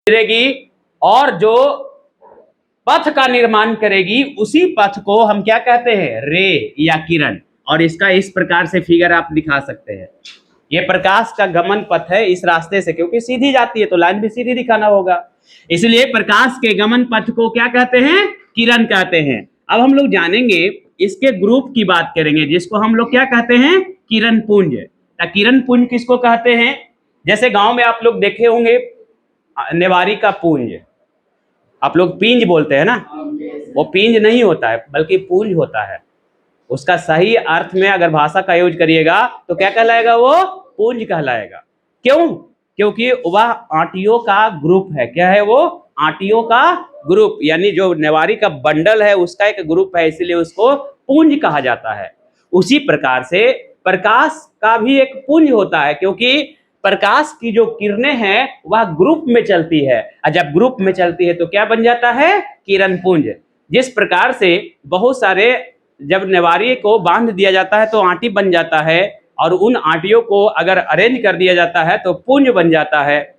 गिरेगी और जो पथ का निर्माण करेगी उसी पथ को हम क्या कहते हैं, रे या किरण। और इसका इस प्रकार से फिगर आप दिखा सकते हैं। ये प्रकाश का गमन पथ है इस रास्ते से, क्योंकि सीधी जाती है तो लाइन भी सीधी दिखाना होगा, इसलिए प्रकाश के गमन पथ को क्या कहते हैं, किरण कहते हैं। अब हम लोग जानेंगे इसके ग्रुप की बात करेंगे, जिसको हम लोग क्या कहते हैं, किरण पुंज। किरण पुंज किसको कहते हैं? जैसे गांव में आप लोग देखे होंगे नेवारी का पुंज, आप लोग पिंज बोलते हैं ना, वो पिंज नहीं होता है बल्कि पुंज होता है। उसका सही अर्थ में अगर भाषा का यूज करिएगा तो क्या कहलाएगा, वो पुंज कहलाएगा। क्यों? क्योंकि वह आंटियों का ग्रुप है। क्या है वो? आंटियों का ग्रुप, यानी जो नेवारी का बंडल है उसका एक ग्रुप है, इसीलिए उसको पुंज कहा जाता है। उसी प्रकार से प्रकाश का भी एक पुंज होता है, क्योंकि प्रकाश की जो किरणें हैं वह ग्रुप में चलती है, और जब ग्रुप में चलती है तो क्या बन जाता है, किरण पुंज। जिस प्रकार से बहुत सारे, जब नेवारी को बांध दिया जाता है तो आंटी बन जाता है, और उन आंटियों को अगर अरेंज कर दिया जाता है तो पुंज बन जाता है।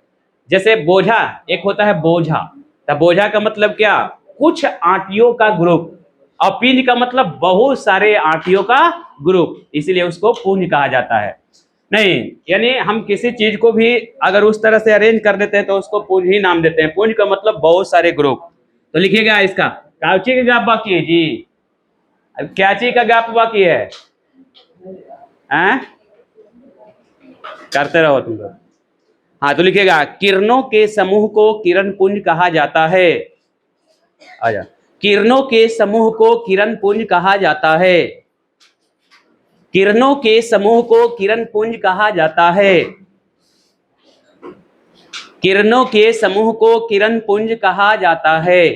जैसे बोझा, एक होता है बोझा, तो बोझा का मतलब क्या, कुछ आंटियों का ग्रुप, और पिंज का मतलब बहुत सारे आंटियों का ग्रुप, इसीलिए उसको पुंज कहा जाता है। नहीं, यानी हम किसी चीज को भी अगर उस तरह से अरेंज कर देते हैं तो उसको पुंज ही नाम देते हैं। पुंज का मतलब बहुत सारे ग्रुप। तो लिखिएगा इसका, काउची का गैप बाकी है जी, अब क्याची का गैप बाकी है, करते रहो तुम लोग। हाँ, तो लिखिएगा, किरणों के समूह को किरण पुंज कहा जाता है। आजा, किरणों के समूह को किरण पुंज कहा जाता है। किरणों के समूह को किरण पुंज कहा जाता है। किरणों के समूह को किरण पुंज कहा जाता है।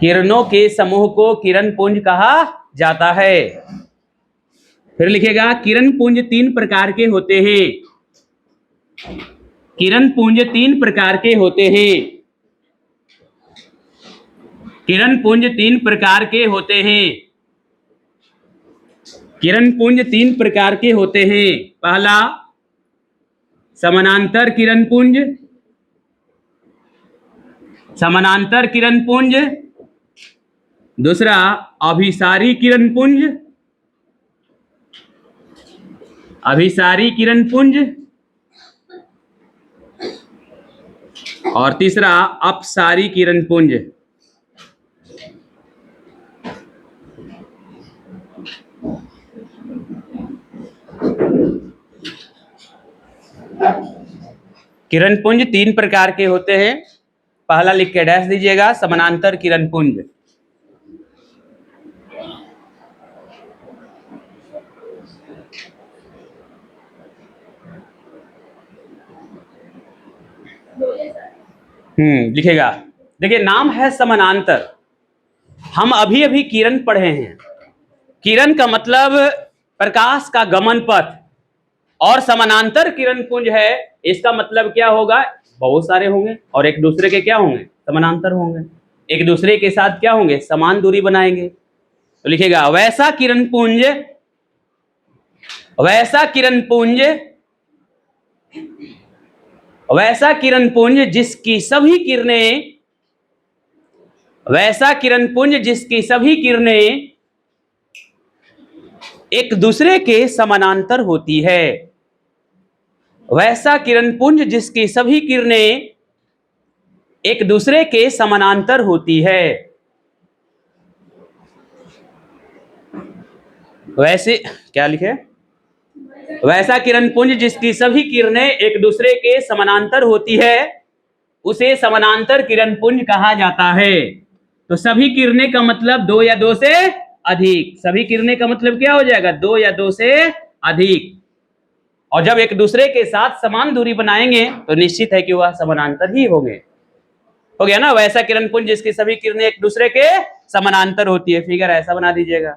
किरणों के समूह को किरण पुंज कहा जाता है। फिर लिखेगा, किरण पुंज 3 प्रकार के होते हैं। किरण पुंज 3 प्रकार के होते हैं। किरण पुंज 3 प्रकार के होते हैं। किरण पुंज 3 प्रकार के होते हैं। पहला, समानांतर किरण पुंज। समानांतर किरण पुंज। दूसरा, अभिसारी किरण पुंज। अभिसारी किरण पुंज। और तीसरा, अपसारी किरण पुंज। किरण पुंज 3 प्रकार के होते हैं। पहला लिख के डैश दीजिएगा, समानांतर किरण पुंज। लिखेगा, देखिए नाम है समानांतर। हम अभी अभी किरण पढ़े हैं। किरण का मतलब प्रकाश का गमन पथ, और समानांतर किरण पुंज है, इसका मतलब क्या होगा, बहुत सारे होंगे और एक दूसरे के क्या होंगे, समानांतर होंगे, एक दूसरे के साथ क्या होंगे, समान दूरी बनाएंगे। तो लिखेगा, वैसा किरण पुंज, वैसा किरण पुंज, वैसा किरण पुंज जिसकी सभी किरणें, वैसा किरण पुंज जिसकी सभी किरणें एक दूसरे के समानांतर होती है। वैसा किरण पुंज जिसकी सभी किरणें एक दूसरे के समानांतर होती है। वैसे क्या लिखे, वैसा किरण पुंज जिसकी सभी किरणें एक दूसरे के समानांतर होती है, उसे समानांतर किरण पुंज कहा जाता है। तो सभी किरणें का मतलब 2 या 2 से अधिक। सभी किरणें का मतलब क्या हो जाएगा, 2 या 2 से अधिक। और जब एक दूसरे के साथ समान दूरी बनाएंगे तो निश्चित है कि वह समानांतर ही होंगे। हो गया ना, वैसा किरण पुंज जिसकी सभी किरणें एक दूसरे के समानांतर होती है। फिगर ऐसा बना दीजिएगा,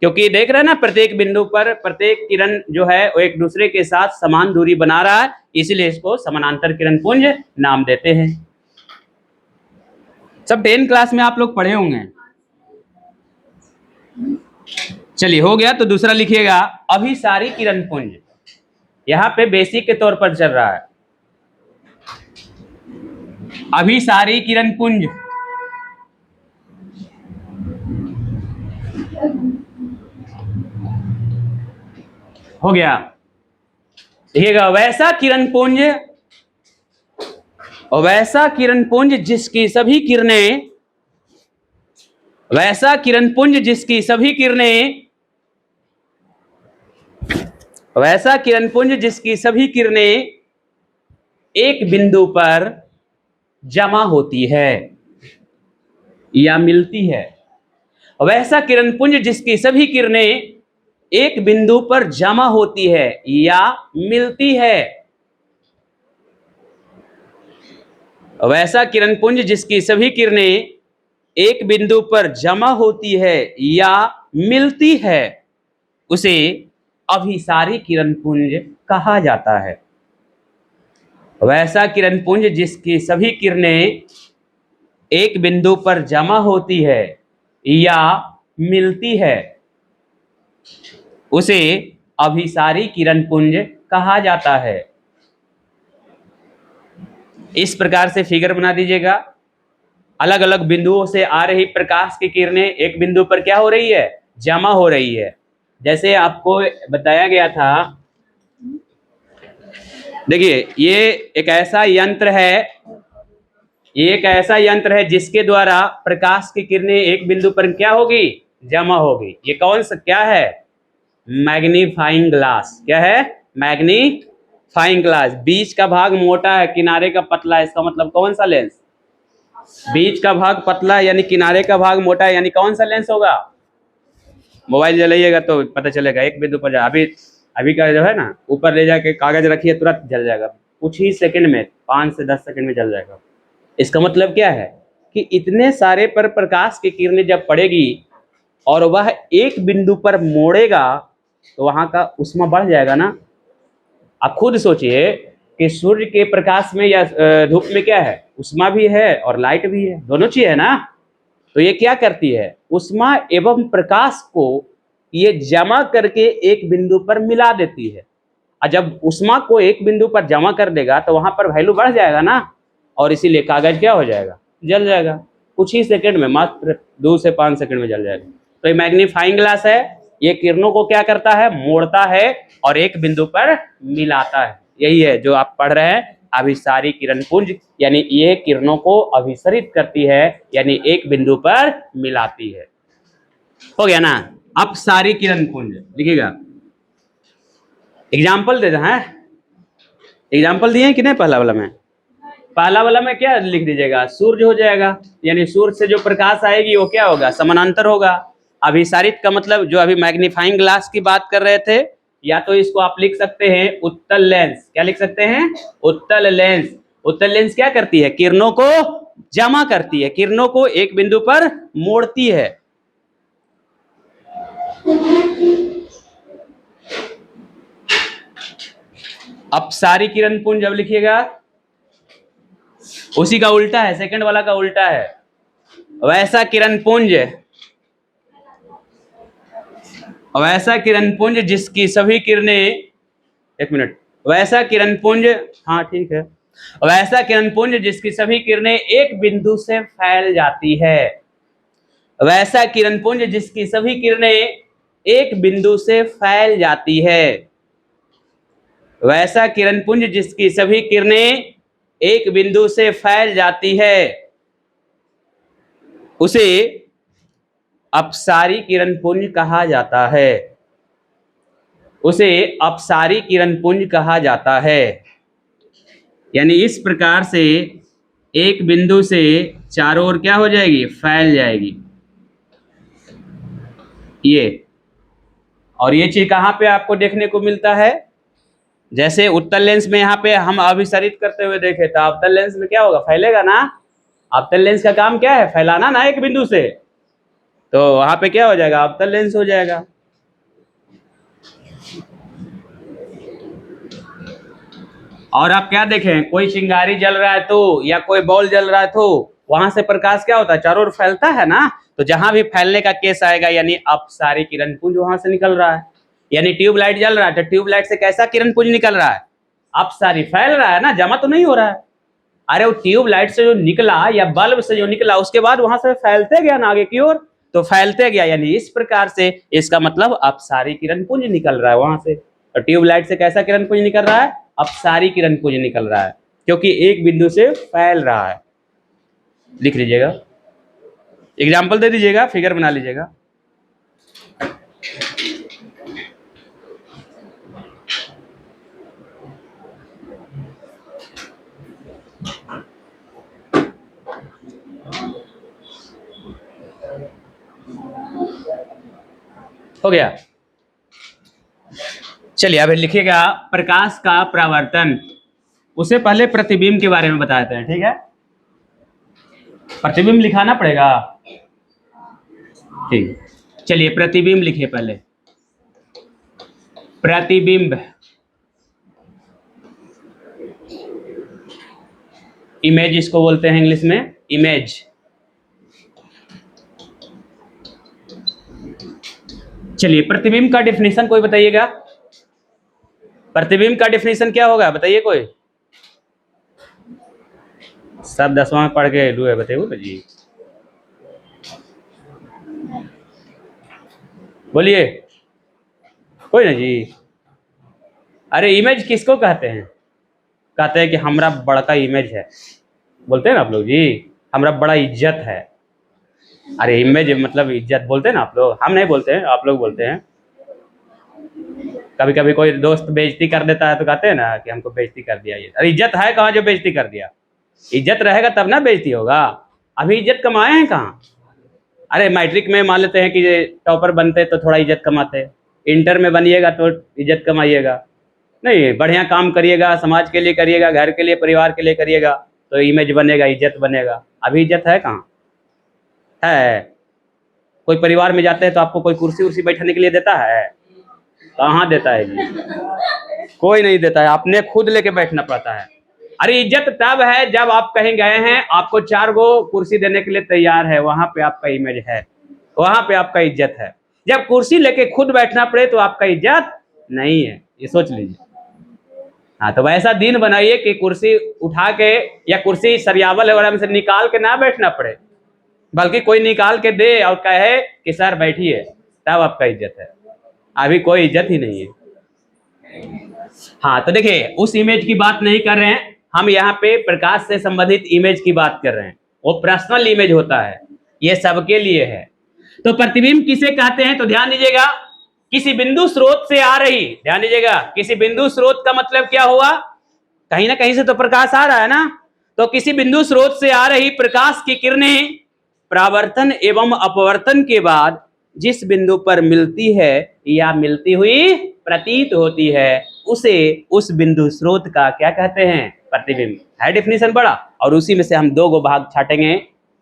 क्योंकि देख रहे हैं ना, प्रत्येक बिंदु पर प्रत्येक किरण जो है वो एक दूसरे के साथ समान दूरी बना रहा है, इसीलिए इसको समानांतर किरण पुंज नाम देते हैं। सब 10 क्लास में आप लोग पढ़े होंगे। चलिए, हो गया। तो दूसरा लिखिएगा, अभिसारी किरण पुंज। यहाँ पे बेसिक के तौर पर चल रहा है। अभिसारी किरण पुंज, हो गया। देखिएगा, वैसा किरण पुंज जिसकी सभी किरणें, वैसा किरण पुंज जिसकी सभी किरणें, वैसा किरण पुंज जिसकी सभी किरणें एक बिंदु पर जमा होती है या मिलती है। वैसा किरण पुंज जिसकी सभी किरणें एक बिंदु पर जमा होती है या मिलती है। वैसा किरण पुंज जिसकी सभी किरणें एक बिंदु पर जमा होती है या मिलती है, उसे अभिसारी किरण पुंज कहा जाता है। वैसा किरण पुंज जिसकी सभी किरणें एक बिंदु पर जमा होती है या मिलती है, उसे अभिसारी किरण पुंज कहा जाता है। इस प्रकार से फिगर बना दीजिएगा। अलग अलग बिंदुओं से आ रही प्रकाश की किरणें एक बिंदु पर क्या हो रही है, जमा हो रही है। जैसे आपको बताया गया था, देखिए ये एक ऐसा यंत्र है, ये एक ऐसा यंत्र है जिसके द्वारा प्रकाश की किरणें एक बिंदु पर क्या होगी, जमा होगी। ये कौन सा क्या है, मैग्नीफाइंग ग्लास। क्या है, मैग्नीफाइंग ग्लास। बीच का भाग मोटा है, किनारे का पतला है, इसका मतलब कौन सा लेंस, बीच का भाग पतला यानी किनारे का भाग मोटा है, यानी कौन सा लेंस होगा। मोबाइल जलाइएगा तो पता चलेगा, एक बिंदु पर अभी का जो है ना, ऊपर ले जाके कागज रखिए, तुरंत जल जाएगा, कुछ ही सेकंड में, 5 से 10 सेकंड में जल जाएगा। इसका मतलब क्या है कि इतने सारे पर प्रकाश की किरणें जब पड़ेगी और वह एक बिंदु पर मोड़ेगा तो वहां का ऊष्मा बढ़ जाएगा ना। आप खुद सोचिए कि सूर्य के प्रकाश में या धूप में क्या है, ऊष्मा भी है और लाइट भी है, दोनों चीज है ना। तो ये क्या करती है, ऊष्मा एवं प्रकाश को ये जमा करके एक बिंदु पर मिला देती है। और जब ऊष्मा को एक बिंदु पर जमा कर देगा तो वहां पर वैल्यू बढ़ जाएगा ना, और इसीलिए कागज क्या हो जाएगा, जल जाएगा। कुछ ही सेकंड में, मात्र 2 से 5 सेकंड में जल जाएगा। तो ये मैग्नीफाइंग ग्लास है, ये किरणों को क्या करता है, मोड़ता है और एक बिंदु पर मिलाता है। यही है जो आप पढ़ रहे हैं, अभिसारी किरण पुंज, यानी ये किरणों को अभिसरित करती है, यानी एक बिंदु पर मिलाती है। हो गया ना। अपसारी किरण पुंज लिखिएगा। एग्जाम्पल दे रहे हैं, एग्जाम्पल दिए कि नहीं पहला वाला में, पहला वाला में क्या लिख दीजिएगा, सूर्य हो जाएगा, यानी सूर्य से जो प्रकाश आएगी वो क्या होगा, समानांतर होगा। अभिसारित का मतलब जो अभी मैग्नीफाइंग ग्लास की बात कर रहे थे, या तो इसको आप लिख सकते हैं उत्तल लेंस। क्या लिख सकते हैं, उत्तल लेंस। उत्तल लेंस क्या करती है, किरणों को जमा करती है, किरणों को एक बिंदु पर मोड़ती है। अपसारी किरण पुंज अब लिखिएगा, उसी का उल्टा है, सेकंड वाला का उल्टा है। वैसा किरण पुंज, वैसा किरण पुंज जिसकी सभी किरणें, एक मिनट, वैसा किरण पुंज, हाँ ठीक है, वैसा किरण पुंज जिसकी सभी किरणें एक बिंदु से फैल जाती है। वैसा किरण पुंज जिसकी सभी किरणें एक बिंदु से फैल जाती है। वैसा किरण पुंज जिसकी सभी किरणें एक बिंदु से फैल जाती है, उसे अपसारी किरण पुंज कहा जाता है। उसे अपसारी किरण पुंज कहा जाता है। यानी इस प्रकार से एक बिंदु से चारों ओर क्या हो जाएगी, फैल जाएगी ये। और ये चीज कहां पे आपको देखने को मिलता है, जैसे उत्तल लेंस में यहाँ पे हम अभिसरित करते हुए देखे, तो अवतल लेंस में क्या होगा, फैलेगा ना। अवतल लेंस का काम क्या है, फैलाना ना एक बिंदु से, तो वहां पे क्या हो जाएगा, अवतल लेंस हो जाएगा। और आप क्या देखें, कोई चिंगारी जल रहा है तो, या कोई बॉल जल रहा है तो वहां से प्रकाश क्या होता है, चारों ओर फैलता है ना। तो जहां भी फैलने का केस आएगा, यानी अपसारी किरण पुंज वहां से निकल रहा है। यानी ट्यूबलाइट जल रहा है तो ट्यूबलाइट से कैसा किरण पुंज निकल रहा है, अपसारी, फैल रहा है ना, जमा तो नहीं हो रहा है। अरे वो ट्यूबलाइट से जो निकला या बल्ब से जो निकला उसके बाद वहां से फैलते गया ना आगे की ओर, तो फैलते गया, यानी इस प्रकार से इसका मतलब अपसारी किरण पुंज निकल रहा है वहां से। और ट्यूबलाइट से कैसा किरण पुंज निकल रहा है? अपसारी किरण पुंज निकल रहा है, क्योंकि एक बिंदु से फैल रहा है। लिख लीजिएगा, एग्जाम्पल दे दीजिएगा, फिगर बना लीजिएगा। हो गया। चलिए अब लिखिएगा प्रकाश का परावर्तन। उससे पहले प्रतिबिंब के बारे में बताते हैं, ठीक है? प्रतिबिंब लिखाना पड़ेगा, ठीक। चलिए प्रतिबिंब लिखिए पहले। प्रतिबिंब, इमेज इसको बोलते हैं इंग्लिश में, इमेज। चलिए प्रतिबिंब का डेफिनेशन कोई बताइएगा, प्रतिबिंब का डेफिनेशन क्या होगा, बताइए कोई। सब 10वां में पढ़ के लुए बताइए ना जी, बोलिए कोई ना जी। अरे इमेज किसको कहते हैं? कहते हैं कि हमारा बड़ा इमेज है, बोलते हैं ना आप लोग जी, हमारा बड़ा इज्जत है। अरे इमेज मतलब इज्जत बोलते हैं ना आप लोग, हम नहीं बोलते हैं, आप लोग बोलते हैं। कभी कभी कोई दोस्त बेइज्जती कर देता है तो कहते हैं ना कि हमको बेइज्जती कर दिया ये। अरे इज्जत है कहाँ जो बेइज्जती कर दिया? इज्जत रहेगा तब ना बेइज्जती होगा। अभी इज्जत कमाए हैं कहाँ? अरे मैट्रिक में मान लेते हैं कि टॉपर बनते तो थोड़ा इज्जत कमाते, इंटर में बनिएगा तो इज्जत कमाइएगा। नहीं, बढ़िया काम करिएगा, समाज के लिए करिएगा, घर के लिए, परिवार के लिए करिएगा तो इमेज बनेगा, इज्जत बनेगा। अभी इज्जत है कहाँ? है? कोई परिवार में जाते हैं तो आपको कोई कुर्सी उर्सी बैठाने के लिए देता है? कहाँ देता है जी? कोई नहीं देता है, आपने खुद लेके बैठना पड़ता है। अरे इज्जत तब है जब आप कहीं गए हैं, आपको 4 गो कुर्सी देने के लिए तैयार है, वहां पे आपका इमेज है, वहां पे आपका इज्जत है। जब कुर्सी लेके खुद बैठना पड़े तो आपका इज्जत नहीं है, ये सोच लीजिए। हाँ, तो वैसा दिन बनाइए कि कुर्सी उठा के या कुर्सी सरियावल वगैरह में से निकाल के ना बैठना पड़े, बल्कि कोई निकाल के दे और कहे कि सर बैठिए, तब आपका इज्जत है। अभी कोई इज्जत ही नहीं है। हाँ तो देखिए, उस इमेज की बात नहीं कर रहे हैं हम, यहाँ पे प्रकाश से संबंधित इमेज की बात कर रहे हैं। वो पर्सनल इमेज होता है, ये सबके लिए है। तो प्रतिबिंब किसे कहते हैं? तो ध्यान दीजिएगा, किसी बिंदु स्रोत से आ रही, ध्यान दीजिएगा, किसी बिंदु स्रोत का मतलब क्या हुआ? कहीं ना कहीं से तो प्रकाश आ रहा है ना, तो किसी बिंदु स्रोत से आ रही प्रकाश की किरणें परावर्तन एवं अपवर्तन के बाद जिस बिंदु पर मिलती है या मिलती हुई प्रतीत होती है, उसे उस बिंदु स्रोत का क्या कहते हैं? प्रतिबिंब। है डेफिनेशन बड़ा, और उसी में से हम 2 गो भाग छाटेंगे,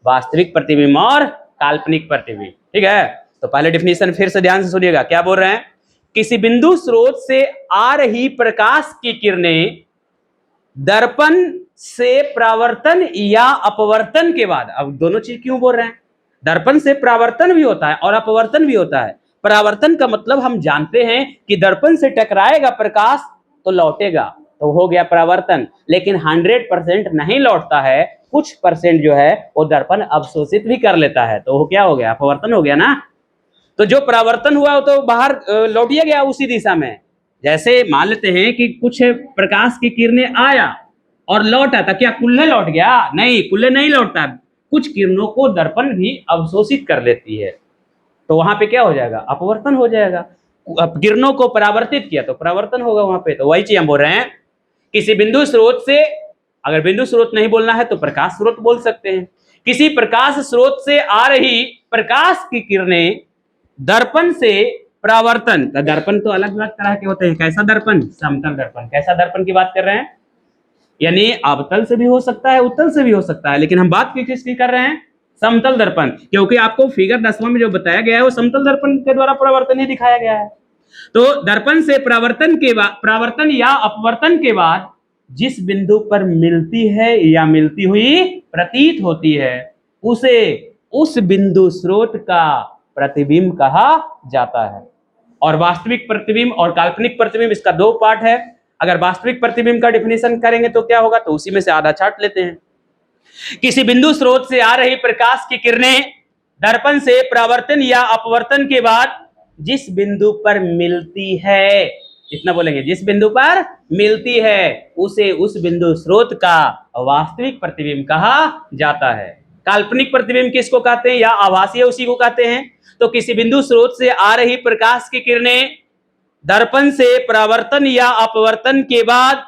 वास्तविक प्रतिबिंब और काल्पनिक प्रतिबिंब, ठीक है? तो पहले डेफिनेशन फिर से ध्यान से सुनिएगा, क्या बोल रहे हैं? किसी बिंदु स्रोत से आ रही प्रकाश की किरणें दर्पण से परावर्तन या अपवर्तन के बाद, अब दोनों चीज क्यों बोल रहे हैं? दर्पण से परावर्तन भी होता है और अपवर्तन भी होता है। परावर्तन का मतलब हम जानते हैं कि दर्पण से टकराएगा प्रकाश तो लौटेगा, तो हो गया परावर्तन। लेकिन 100% नहीं लौटता है, कुछ परसेंट जो है वो दर्पण अवशोषित भी कर लेता है, तो वो क्या हो गया? अपवर्तन हो गया ना। तो जो परावर्तन हुआ वो तो बाहर लौटिया गया उसी दिशा में। जैसे मान लेते हैं कि कुछ प्रकाश की किरणें आया और लौटा, था क्या कुल्ले लौट गया? नहीं, कुल्ले नहीं लौटता, कुछ किरणों को दर्पण भी अवशोषित कर लेती है, तो वहां पे क्या हो जाएगा? अपवर्तन हो जाएगा। किरणों को परावर्तित किया तो परावर्तन होगा वहां पे। तो वही चीज हम बोल रहे हैं, किसी बिंदु स्रोत से, अगर बिंदु स्रोत नहीं बोलना है तो प्रकाश स्रोत बोल सकते हैं, किसी प्रकाश स्रोत से आ रही प्रकाश की किरणें दर्पण से परावर्तन, दर्पण तो अलग अलग तरह के होते हैं। कैसा दर्पण? समतल दर्पण। कैसा दर्पण की बात कर रहे हैं? यानी अवतल से भी हो सकता है, उत्तल से भी हो सकता है, लेकिन हम बात किसकी कर रहे हैं? समतल दर्पण, क्योंकि आपको फिगर 10वां में जो बताया गया है वो समतल दर्पण के द्वारा परावर्तन ही दिखाया गया है। तो दर्पण से परावर्तन के बाद, परावर्तन या अपवर्तन के बाद जिस बिंदु पर मिलती है या मिलती हुई प्रतीत होती है, उसे उस बिंदु स्रोत का प्रतिबिंब कहा जाता है। और वास्तविक प्रतिबिंब और काल्पनिक प्रतिबिंब, इसका 2 पार्ट है। अगर वास्तविक प्रतिबिंब का डिफिनेशन करेंगे तो क्या होगा, तो उसी में से आधा छाट लेते हैं। किसी बिंदु स्रोत से आ रही प्रकाश की किरणें दर्पण से परावर्तन या अपवर्तन के बाद जिस बिंदु पर मिलती है, इतना बोलेंगे, जिस बिंदु पर मिलती है उसे उस बिंदु स्रोत का वास्तविक प्रतिबिंब कहा जाता है। काल्पनिक प्रतिबिंब किसको कहते हैं या आभासीय उसी को कहते हैं। तो किसी बिंदु स्रोत से आ रही प्रकाश की किरणें दर्पण से परावर्तन या अपवर्तन के बाद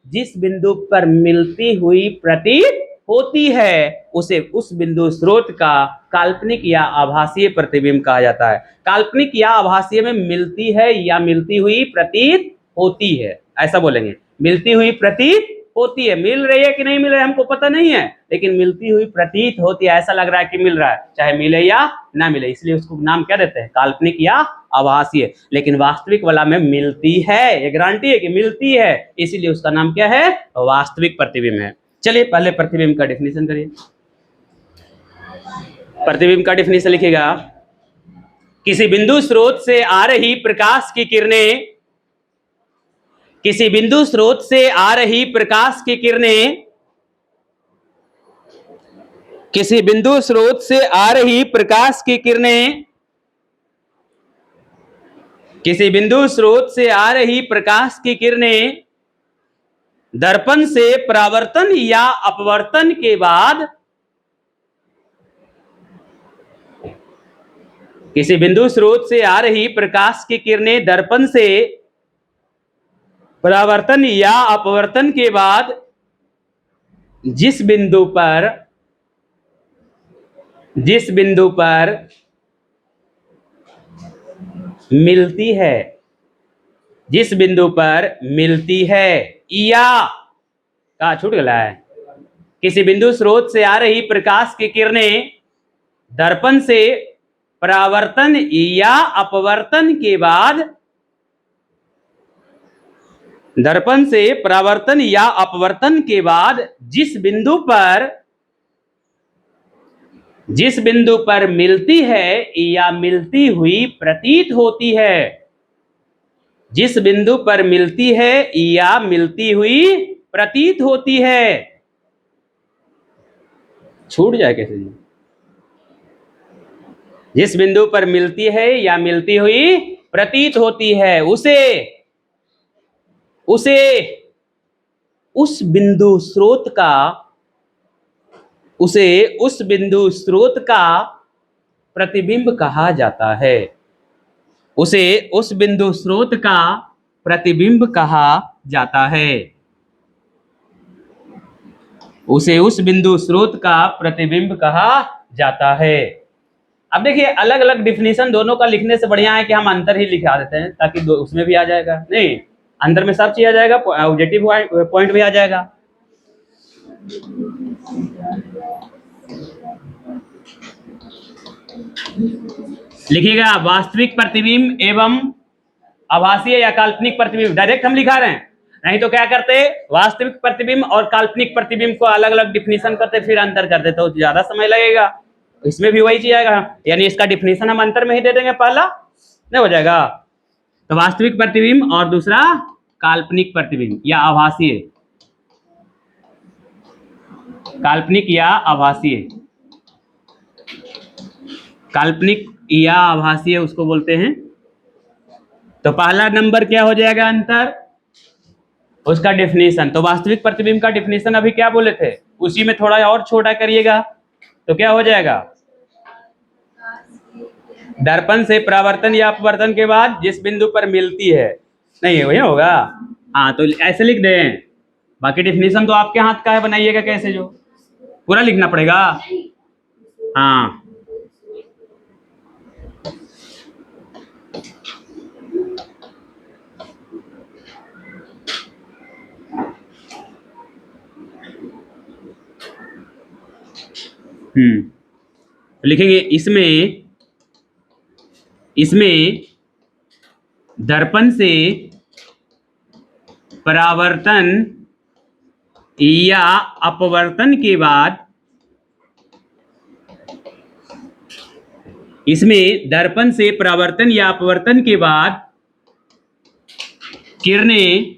जिस बिंदु पर मिलती हुई प्रतीत होती है उसे उस बिंदु स्रोत का काल्पनिक या आभासीय प्रतिबिंब कहा जाता है। काल्पनिक या आभासीय में मिलती है या मिलती हुई प्रतीत होती है, ऐसा बोलेंगे, मिलती हुई प्रतीत होती है। मिल रही है कि नहीं मिल रही है हमको पता नहीं है, लेकिन मिलती हुई प्रतीत होती है, ऐसा लग रहा है कि मिल रहा है, चाहे मिले या ना मिले, इसलिए उसको नाम क्या देते हैं, काल्पनिक या आभासीय। लेकिन वास्तविक वाला में मिलती है, ये गारंटी है कि मिलती है, इसीलिए उसका नाम क्या है, वास्तविक प्रतिबिंब है। चलिए पहले प्रतिबिंब का डेफिनेशन करिए। प्रतिबिंब का डेफिनेशन लिखिएगा, किसी बिंदु स्रोत से आ रही प्रकाश की किरणें, किसी बिंदु स्रोत से आ रही प्रकाश की किरणें, किसी बिंदु स्रोत से आ रही प्रकाश की किरणें, किसी बिंदु स्रोत से आ रही प्रकाश की किरणें दर्पण से परावर्तन या अपवर्तन के बाद, किसी बिंदु स्रोत से आ रही प्रकाश की किरणें दर्पण से परावर्तन या अपवर्तन के बाद जिस बिंदु पर मिलती है, जिस बिंदु पर मिलती है या कहा छूट गया है, किसी बिंदु स्रोत से आ रही प्रकाश की किरणें दर्पण से परावर्तन या अपवर्तन के बाद, दर्पण से परावर्तन या अपवर्तन के बाद जिस बिंदु पर मिलती है या मिलती हुई प्रतीत होती है, जिस बिंदु पर मिलती है या मिलती हुई प्रतीत होती है, छूट जाए कैसे जी, जिस बिंदु पर मिलती है या मिलती हुई प्रतीत होती है उसे उस बिंदु स्रोत का प्रतिबिंब कहा जाता है, उसे उस बिंदु स्रोत का प्रतिबिंब कहा जाता है, उसे उस बिंदु स्रोत का प्रतिबिंब कहा जाता है। अब देखिए अलग अलग डिफिनीशन दोनों का लिखने से बढ़िया है कि हम अंतर ही लिखा देते हैं, ताकि उसमें भी आ जाएगा, नहीं अंदर में सब चीज आ जाएगा, ऑब्जेक्टिव पॉइंट भी आ जाएगा। लिखिएगा वास्तविक प्रतिबिंब एवं आभासीय या काल्पनिक प्रतिबिंब, डायरेक्ट हम लिखा रहे हैं, नहीं तो क्या करते, वास्तविक प्रतिबिंब और काल्पनिक प्रतिबिंब को अलग अलग डिफिनीशन करते फिर अंतर करते तो ज्यादा समय लगेगा। इसमें भी वही चीज आएगा, यानी इसका डिफिनीशन हम अंतर में ही दे देंगे, पहला नहीं हो जाएगा। तो वास्तविक प्रतिबिंब और दूसरा काल्पनिक प्रतिबिंब या आभासीय, काल्पनिक या आभासीय, काल्पनिक या आभासीय उसको बोलते हैं। तो पहला नंबर क्या हो जाएगा अंतर, उसका डिफिनीशन। तो वास्तविक प्रतिबिंब का डिफिनीशन अभी क्या बोले थे, उसी में थोड़ा और छोटा करिएगा तो क्या हो जाएगा, दर्पण से परावर्तन या अपवर्तन के बाद जिस बिंदु पर मिलती है, नहीं वही होगा, हाँ तो ऐसे लिख दें। बाकी डिफिनीशन तो आपके हाथ का है, बनाइएगा कैसे, जो पूरा लिखना पड़ेगा। हाँ लिखेंगे इसमें दर्पण से परावर्तन या अपवर्तन के बाद, इसमें दर्पण से परावर्तन या अपवर्तन के बाद किरणें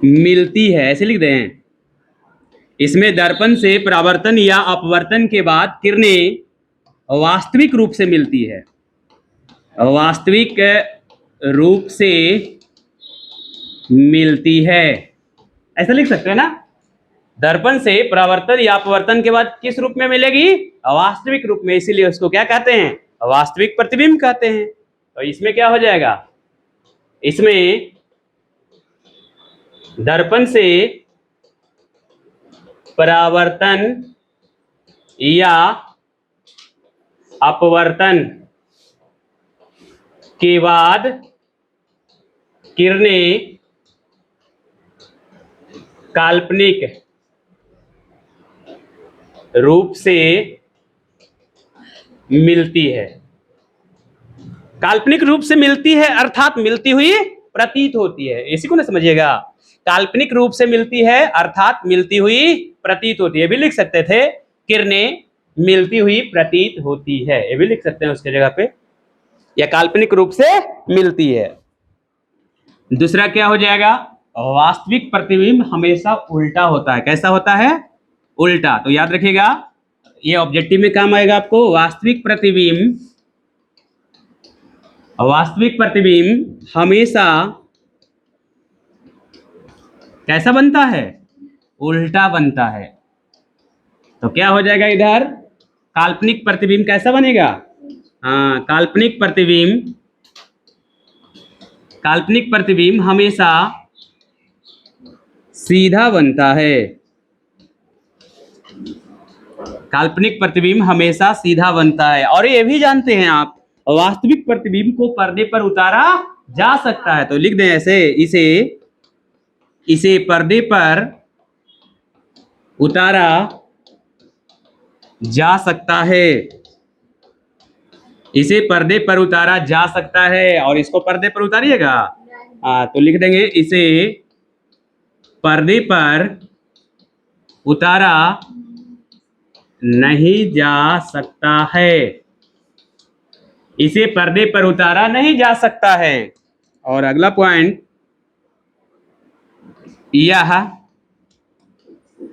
मिलती है, ऐसे लिख दें। इसमें दर्पण से परावर्तन या अपवर्तन के बाद किरणें वास्तविक रूप से मिलती है, वास्तविक रूप से मिलती है, ऐसा लिख सकते हैं ना। दर्पण से परावर्तन या अपवर्तन के बाद किस रूप में मिलेगी? वास्तविक रूप में, इसीलिए उसको क्या कहते हैं? वास्तविक प्रतिबिंब कहते हैं। तो इसमें क्या हो जाएगा? इसमें दर्पण से परावर्तन या अपवर्तन के बाद किरणें काल्पनिक रूप से मिलती है। काल्पनिक रूप से मिलती है अर्थात मिलती हुई प्रतीत होती है, इसी को ना समझिएगा। काल्पनिक रूप से मिलती है अर्थात मिलती हुई प्रतीत होती है, भी लिख सकते थे किरणें मिलती हुई प्रतीत होती है, ये भी लिख सकते हैं उसके जगह पे, या काल्पनिक रूप से मिलती है। दूसरा क्या हो जाएगा? वास्तविक प्रतिबिंब हमेशा उल्टा होता है। कैसा होता है? उल्टा। तो याद रखिएगा, ये ऑब्जेक्टिव में काम आएगा आपको। वास्तविक प्रतिबिंब हमेशा कैसा बनता है? उल्टा बनता है। तो क्या हो जाएगा इधर? काल्पनिक प्रतिबिंब कैसा बनेगा? हाँ, काल्पनिक प्रतिबिंब हमेशा सीधा बनता है। काल्पनिक प्रतिबिंब हमेशा सीधा बनता है। और ये भी जानते हैं आप, वास्तविक प्रतिबिंब को पर्दे पर उतारा जा सकता है। तो लिख दें ऐसे, इसे पर्दे पर उतारा जा सकता है, इसे पर्दे पर उतारा जा सकता है। और इसको पर्दे पर उतारिएगा, तो लिख देंगे इसे पर्दे पर उतारा नहीं जा सकता है, इसे पर्दे पर उतारा नहीं जा सकता है। और अगला पॉइंट, यह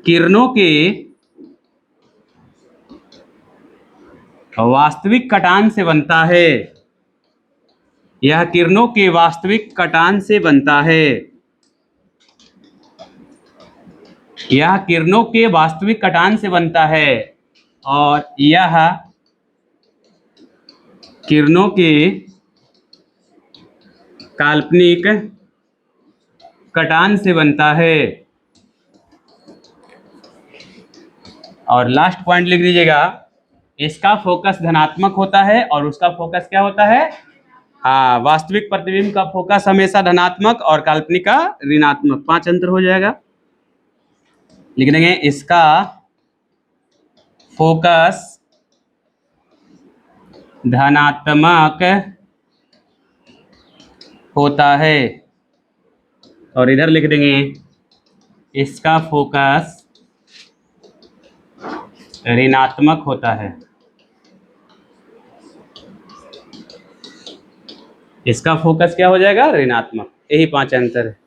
किरणों के वास्तविक कटान से बनता है, यह किरणों के वास्तविक कटान से बनता है, यह किरणों के वास्तविक कटान से बनता है। और यह किरणों के काल्पनिक कटान से बनता है। और लास्ट पॉइंट लिख लीजिएगा, इसका फोकस धनात्मक होता है और उसका फोकस क्या होता है? हाँ, वास्तविक प्रतिबिंब का फोकस हमेशा धनात्मक और काल्पनिक का ऋणात्मक। 5 अंतर हो जाएगा। लिख देंगे इसका फोकस धनात्मक होता है, और इधर लिख देंगे इसका फोकस ऋणात्मक होता है। इसका फोकस क्या हो जाएगा? ऋणात्मक। यही 5 अंतर है।